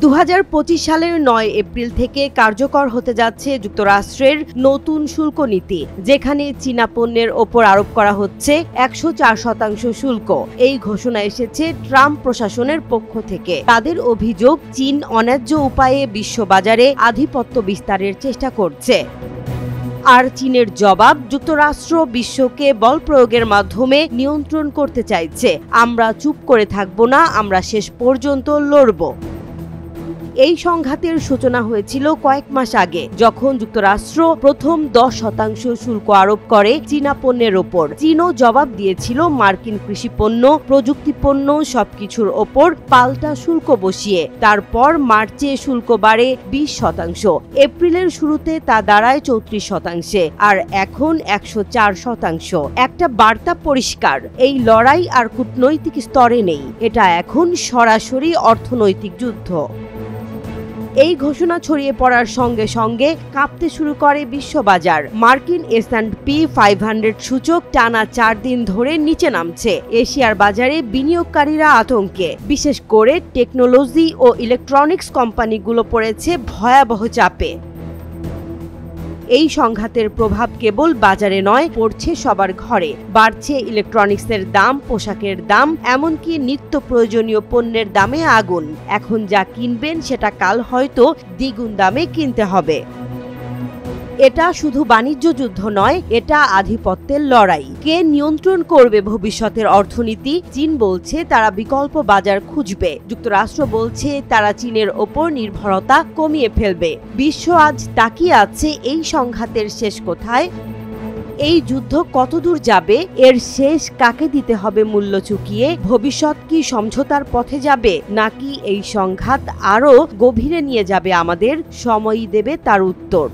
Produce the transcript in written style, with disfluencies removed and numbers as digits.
2025 সালের 9 এপ্রিল থেকে কার্যকর হতে যাচ্ছে যুক্তরাষ্ট্রের নতুন শুল্ক নীতি, যেখানে চীনা পণ্যের ওপর আরোপ করা হচ্ছে 104% শুল্ক। এই ঘোষণা এসেছে ট্রাম্প প্রশাসনের পক্ষ থেকে। তাদের অভিযোগ, চীন অন্যায্য উপায়ে বিশ্ববাজারে আধিপত্য বিস্তারের চেষ্টা করছে। আর চীনের জবাব, যুক্তরাষ্ট্র বিশ্বকে বল প্রয়োগের মাধ্যমে নিয়ন্ত্রণ করতে চাইছে। আমরা চুপ করে থাকব না, আমরা শেষ পর্যন্ত লড়ব। এই সংঘাতের সূচনা হয়েছিল কয়েক মাস আগে, যখন যুক্তরাষ্ট্র প্রথম 10% শুল্ক আরোপ করে চীনা পণ্যের ওপর। চীনও জবাব দিয়েছিল মার্কিন কৃষিপণ্য, প্রযুক্তিপণ্য সবকিছুর ওপর পাল্টা শুল্ক বসিয়ে। তারপর মার্চে শুল্ক বাড়ে 20%, এপ্রিলের শুরুতে তা দাঁড়ায় 34%, আর এখন 104%। একটা বার্তা পরিষ্কার, এই লড়াই আর কূটনৈতিক স্তরে নেই, এটা এখন সরাসরি অর্থনৈতিক যুদ্ধ। এই ঘোষণা ছড়িয়ে পড়ার সঙ্গে সঙ্গে কাঁপতে শুরু করে বিশ্ববাজার। মার্কিন S&P 500 সূচক টানা 4 দিন ধরে নিচে নামছে। এশিয়ার বাজারে বিনিয়োগকারীরা আতঙ্কে, বিশেষ করে টেকনোলজি ও ইলেকট্রনিক্স কোম্পানিগুলো পড়েছে ভয়াবহ চাপে। এই সংঘাতের প্রভাব কেবল বাজারে নয়, পড়ছে সবার ঘরে। বাড়ছে ইলেকট্রনিক্সের দাম, পোশাকের দাম, এমনকি নিত্য প্রয়োজনীয় পণ্যের দামে আগুন। এখন যা কিনবেন সেটা কাল হয়তো দ্বিগুণ দামে কিনতে হবে। এটা শুধু বাণিজ্য যুদ্ধ নয়, এটা আধিপত্যের লড়াই। কে নিয়ন্ত্রণ করবে ভবিষ্যতের অর্থনীতি? চীন বলছে তারা বিকল্প বাজার খুঁজবে। যুক্তরাষ্ট্র বলছে তারা চীনের ওপর নির্ভরতা কমিয়ে ফেলবে। বিশ্ব আজ তাকিয়ে আছে, এই সংঘাতের শেষ কোথায়? এই যুদ্ধ কতদূর যাবে? এর শেষ কাকে দিতে হবে মূল্য চুকিয়ে? ভবিষ্যৎ কি সমঝোতার পথে যাবে, নাকি এই সংঘাত আরও গভীরে নিয়ে যাবে আমাদের? সময়ই দেবে তার উত্তর।